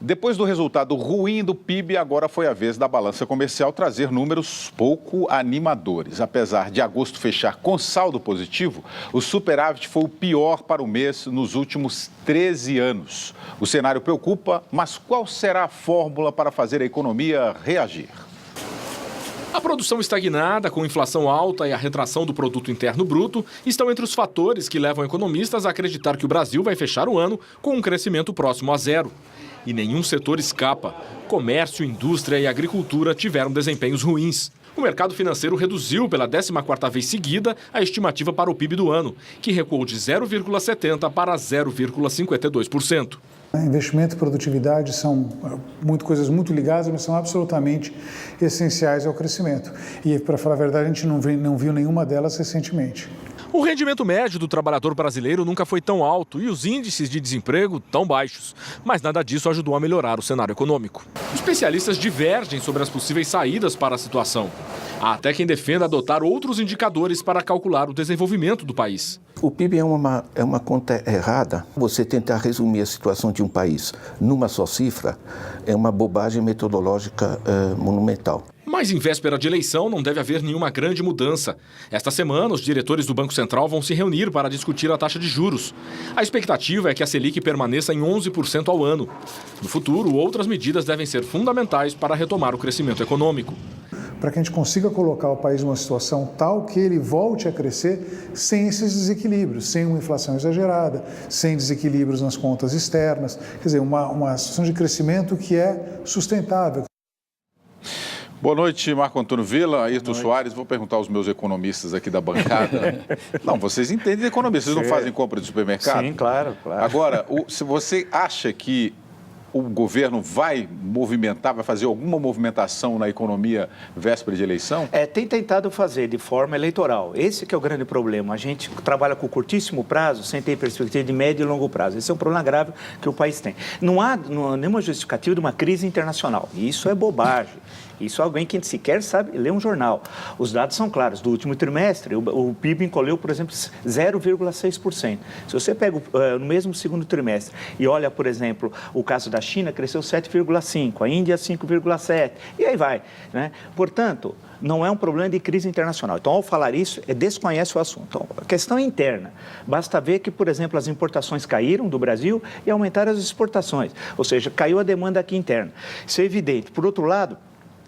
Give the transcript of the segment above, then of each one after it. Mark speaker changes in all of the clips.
Speaker 1: Depois do resultado ruim do PIB, agora foi a vez da balança comercial trazer números pouco animadores. Apesar de agosto fechar com saldo positivo, o superávit foi o pior para o mês nos últimos 13 anos. O cenário preocupa, mas qual será a fórmula para fazer a economia reagir?
Speaker 2: A produção estagnada, com inflação alta e a retração do produto interno bruto estão entre os fatores que levam economistas a acreditar que o Brasil vai fechar o ano com um crescimento próximo a zero. E nenhum setor escapa. Comércio, indústria e agricultura tiveram desempenhos ruins. O mercado financeiro reduziu pela 14ª vez seguida a estimativa para o PIB do ano, que recuou de 0,70% para 0,52%.
Speaker 3: Investimento e produtividade são coisas muito ligadas, mas são absolutamente essenciais ao crescimento. E, para falar a verdade, a gente não viu nenhuma delas recentemente.
Speaker 2: O rendimento médio do trabalhador brasileiro nunca foi tão alto e os índices de desemprego tão baixos. Mas nada disso ajudou a melhorar o cenário econômico. Especialistas divergem sobre as possíveis saídas para a situação. Há até quem defenda adotar outros indicadores para calcular o desenvolvimento do país.
Speaker 4: O PIB é uma conta errada. Você tentar resumir a situação de um país numa só cifra é uma bobagem metodológica monumental.
Speaker 2: Mas em véspera de eleição não deve haver nenhuma grande mudança. Esta semana, os diretores do Banco Central vão se reunir para discutir a taxa de juros. A expectativa é que a Selic permaneça em 11% ao ano. No futuro, outras medidas devem ser fundamentais para retomar o crescimento econômico.
Speaker 3: Para que a gente consiga colocar o país numa situação tal que ele volte a crescer sem esses desequilíbrios, sem uma inflação exagerada, sem desequilíbrios nas contas externas. Quer dizer, uma situação de crescimento que é sustentável.
Speaker 1: Boa noite, Marco Antônio Villa, Ayrton Soares. Vou perguntar aos meus economistas aqui da bancada. Não, vocês entendem de economia, vocês não fazem compra de supermercado?
Speaker 5: Sim, claro.
Speaker 1: Agora, se você acha que o governo vai fazer alguma movimentação na economia véspera de eleição?
Speaker 5: Tem tentado fazer de forma eleitoral. Esse que é o grande problema. A gente trabalha com curtíssimo prazo, sem ter perspectiva de médio e longo prazo. Esse é um problema grave que o país tem. Não há nenhuma justificativa de uma crise internacional. Isso é bobagem. Isso é alguém que sequer sabe ler um jornal. Os dados são claros. Do último trimestre, o PIB encolheu, por exemplo, 0,6%. Se você pega no mesmo segundo trimestre e olha, por exemplo, o caso da China, cresceu 7,5%, a Índia 5,7%, e aí vai, né? Portanto, não é um problema de crise internacional. Então, ao falar isso, desconhece o assunto. Então, a questão é interna. Basta ver que, por exemplo, as importações caíram do Brasil e aumentaram as exportações. Ou seja, caiu a demanda aqui interna. Isso é evidente. Por outro lado,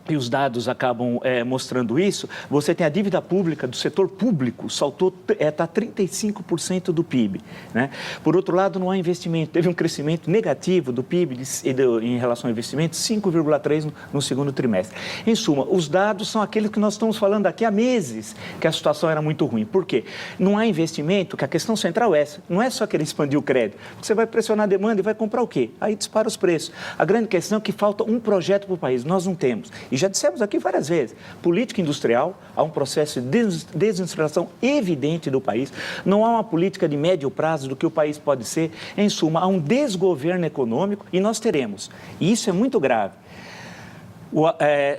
Speaker 5: e os dados acabam mostrando isso, você tem a dívida pública do setor público, saltou, está 35% do PIB. Né? Por outro lado, não há investimento. Teve um crescimento negativo do PIB em relação ao investimento, 5,3% no segundo trimestre. Em suma, os dados são aqueles que nós estamos falando aqui há meses, que a situação era muito ruim. Por quê? Não há investimento, que a questão central é essa. Não é só querer expandir o crédito. Você vai pressionar a demanda e vai comprar o quê? Aí dispara os preços. A grande questão é que falta um projeto para o país. Nós não temos. E já dissemos aqui várias vezes, política industrial, há um processo de desindustrialização evidente do país, não há uma política de médio prazo do que o país pode ser, em suma, há um desgoverno econômico e nós teremos. E isso é muito grave.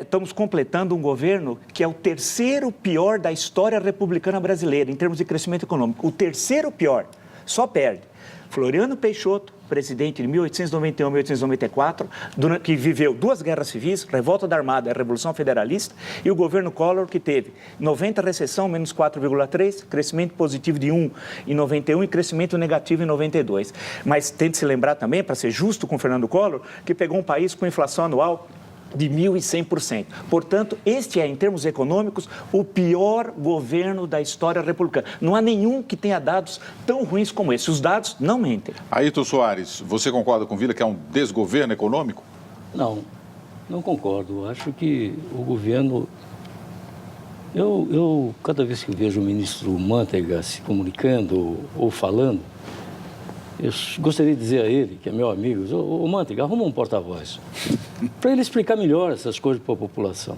Speaker 5: Estamos completando um governo que é o terceiro pior da história republicana brasileira, em termos de crescimento econômico. O terceiro pior, só perde Floriano Peixoto, presidente de 1891 a 1894, que viveu 2 guerras civis, revolta da Armada e a Revolução Federalista, e o governo Collor, que teve 90 recessão, menos 4,3, crescimento positivo de 1 em 91 e crescimento negativo em 92. Mas tem de se lembrar também, para ser justo com o Fernando Collor, que pegou um país com inflação anual de 1.100%. Portanto, este é, em termos econômicos, o pior governo da história republicana. Não há nenhum que tenha dados tão ruins como esse. Os dados não mentem.
Speaker 1: Ayrton Soares, você concorda com o Villa que é um desgoverno econômico?
Speaker 6: Não concordo. Acho que o governo... Eu cada vez que vejo o ministro Manteiga se comunicando ou falando, eu gostaria de dizer a ele, que é meu amigo, ô Manteiga, arruma um porta-voz, para ele explicar melhor essas coisas para a população.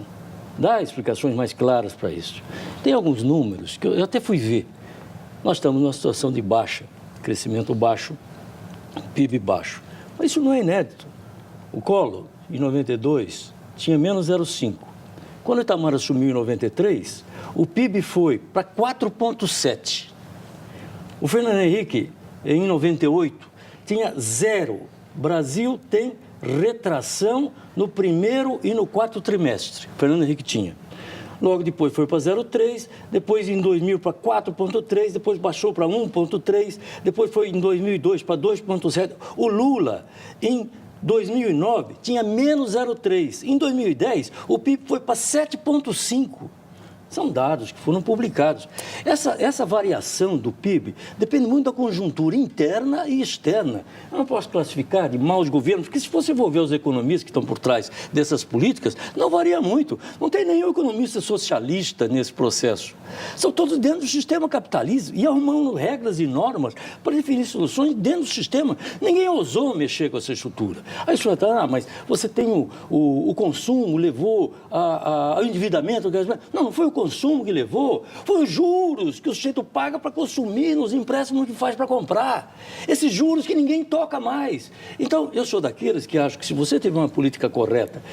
Speaker 6: Dá explicações mais claras para isso. Tem alguns números que eu até fui ver. Nós estamos numa situação de baixa, crescimento baixo, PIB baixo. Mas isso não é inédito. O Collor, em 92, tinha menos 0,5. Quando o Itamar assumiu em 93, o PIB foi para 4,7. O Fernando Henrique, em 98, tinha 0. Brasil tem retração no primeiro e no quarto trimestre. Fernando Henrique tinha. Logo depois foi para 0,3, depois em 2000 para 4,3, depois baixou para 1,3, depois foi em 2002 para 2,7. O Lula, em 2009, tinha menos 0,3. Em 2010, o PIB foi para 7,5. São dados que foram publicados. Essa variação do PIB depende muito da conjuntura interna e externa. Eu não posso classificar de maus governos, porque se você for ver os economistas que estão por trás dessas políticas, não varia muito. Não tem nenhum economista socialista nesse processo. São todos dentro do sistema capitalista e arrumando regras e normas para definir soluções dentro do sistema. Ninguém ousou mexer com essa estrutura. Aí você fala, mas você tem o consumo, levou ao endividamento. Não foi o consumo que levou, foi os juros que o sujeito paga para consumir nos empréstimos que faz para comprar. Esses juros que ninguém toca mais. Então, eu sou daqueles que acho que se você tiver uma política correta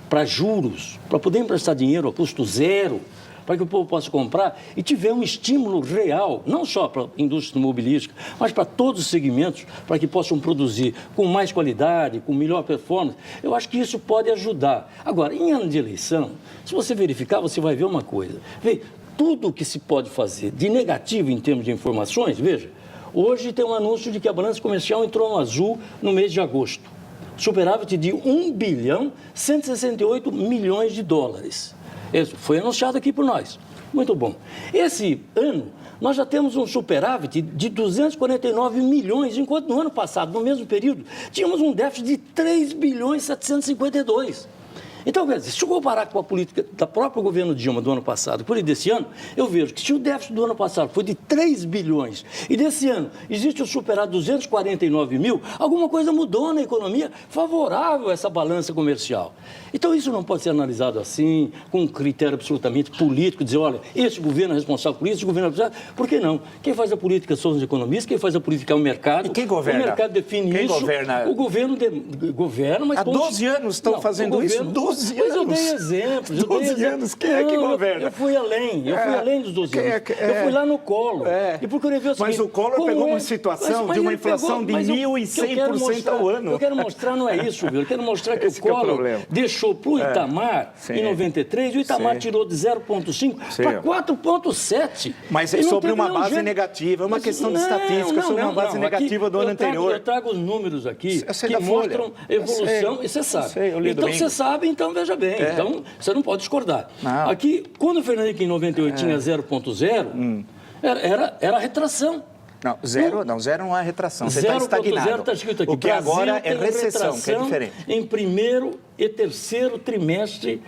Speaker 6: para juros, para poder emprestar dinheiro a custo zero, para que o povo possa comprar e tiver um estímulo real, não só para a indústria imobilística, mas para todos os segmentos, para que possam produzir com mais qualidade, com melhor performance, eu acho que isso pode ajudar. Agora, em ano de eleição, se você verificar, você vai ver uma coisa. Vê, tudo o que se pode fazer de negativo em termos de informações, veja, hoje tem um anúncio de que a balança comercial entrou no azul no mês de agosto. Superávit de 1 bilhão 168 milhões de dólares. Isso foi anunciado aqui por nós. Muito bom. Esse ano, nós já temos um superávit de 249 milhões, enquanto no ano passado, no mesmo período, tínhamos um déficit de 3 bilhões 752. Então, se eu comparar com a política do próprio governo Dilma do ano passado por desse ano, eu vejo que se o déficit do ano passado foi de 3 bilhões e desse ano existe o superávit 249 mil, alguma coisa mudou na economia favorável a essa balança comercial. Então, isso não pode ser analisado assim, com um critério absolutamente político, dizer, olha, esse governo é responsável por isso, esse governo é responsável. Por que não? Quem faz a política são os economistas, quem faz a política é o mercado.
Speaker 5: E quem governa?
Speaker 6: O mercado define
Speaker 5: quem
Speaker 6: isso.
Speaker 5: Governa?
Speaker 6: O governo governa, mas...
Speaker 5: Há 12 anos estão fazendo isso? 12 anos?
Speaker 6: Mas eu dei exemplos.
Speaker 5: 12 anos? Quem é que governa?
Speaker 6: Eu fui além dos 12 anos. Eu fui lá no Collor. E procurei ver o seguinte,
Speaker 5: mas o Collor pegou uma situação de uma inflação de 1.100% ao ano.
Speaker 6: Eu quero mostrar, não é isso, viu? Eu quero mostrar que o Collor deixou para o Itamar, em 93, o Itamar tirou de 0,5 para 4,7.
Speaker 5: Mas é sobre uma base negativa, é uma questão de estatística, sobre uma base negativa do ano anterior.
Speaker 6: Eu trago os números aqui que mostram evolução, e você sabe. Então você sabe, então veja bem. Então você não pode discordar. Não. Aqui, quando o Fernando Henrique em 98 tinha 0,0, era retração.
Speaker 5: Não, zero não é retração, você está estagnado.
Speaker 6: 0,0 está escrito aqui.
Speaker 5: O que agora é recessão, que é diferente.
Speaker 6: Em primeiro e terceiro trimestre,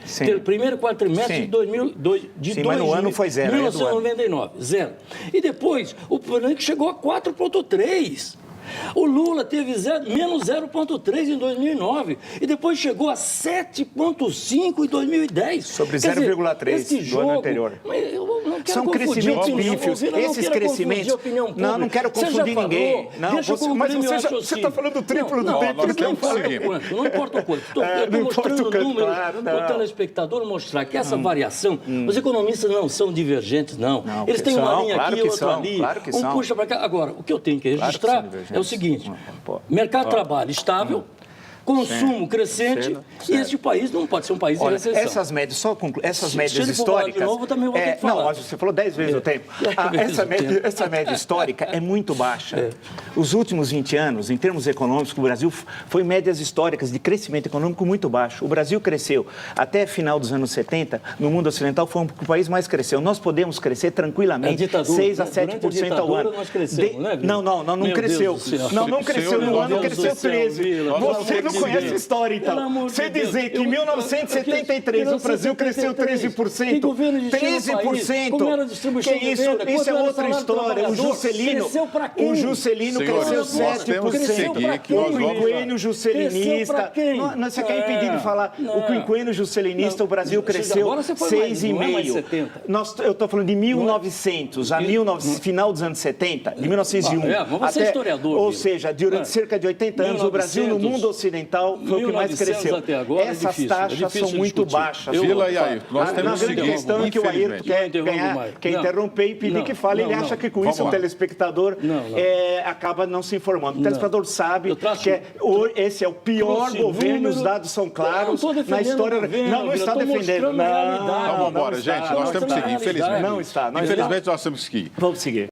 Speaker 6: primeiro e quarto trimestre de 2000,
Speaker 5: mas no ano foi zero.
Speaker 6: 1999, zero. E depois, o Fernando Henrique chegou a 4,3. O Lula teve menos 0,3 em 2009 e depois chegou a 7,5 em 2010.
Speaker 5: Sobre 0,3 do ano anterior.
Speaker 6: Mas eu não quero
Speaker 5: são crescimentos pífios. Esses crescimentos... Não quero confundir ninguém. Não, mas você está falando do triplo do PIB.
Speaker 6: Não importa o quanto. Eu estou mostrando números para o telespectador mostrar que essa variação, os economistas não são divergentes, não. Eles têm uma linha aqui, outra ali. Um puxa para cá. Agora, o que eu tenho que registrar é o seguinte, mercado de trabalho estável, consumo crescente, e este país não pode ser um país de recessão.
Speaker 5: Essas médias, essas médias históricas...
Speaker 6: De novo, também vou ter que falar.
Speaker 5: Não, você falou 10 vezes o tempo. Essa média histórica é muito baixa. Os últimos 20 anos, em termos econômicos, o Brasil foi médias históricas de crescimento econômico muito baixo. O Brasil cresceu até final dos anos 70, no mundo ocidental foi o país mais cresceu. Nós podemos crescer tranquilamente 6 a 7% ao ano.
Speaker 6: Nós crescemos, né,
Speaker 5: não cresceu. Não cresceu no ano, cresceu 13%. Você não conhece a história, então. Você dizer que em 1973 o Brasil cresceu 13%. 13%? Que isso? Isso é outra história. O Juscelino cresceu 7%. O quinquênio juscelinista. Você quer impedir de falar? O quinquênio juscelinista, o Brasil cresceu 6,5%. Eu estou falando de 1900 a final dos anos 70, de 1901.
Speaker 6: Você é historiador.
Speaker 5: Ou seja, durante cerca de 80 anos, o Brasil no mundo ocidental continental foi o que mais
Speaker 6: 1900
Speaker 5: cresceu.
Speaker 6: até agora é
Speaker 5: Essas
Speaker 6: difícil,
Speaker 5: taxas são muito
Speaker 6: discutir.
Speaker 5: baixas.
Speaker 1: Vila e Ayrton, nós temos
Speaker 5: A
Speaker 1: que
Speaker 5: grande
Speaker 1: seguir,
Speaker 5: questão é que o Ayrton
Speaker 1: infelizmente.
Speaker 5: quer interromper e pedir que fale. Ele acha que com
Speaker 1: Vamos
Speaker 5: isso
Speaker 1: lá.
Speaker 5: o telespectador acaba não se informando. O telespectador sabe que esse é o pior governo, os dados são claros. Na história. Não está defendendo.
Speaker 1: Então vamos embora, gente. Nós temos que seguir, infelizmente.
Speaker 5: Não está.
Speaker 1: Infelizmente, nós temos que seguir.
Speaker 5: Vamos seguir.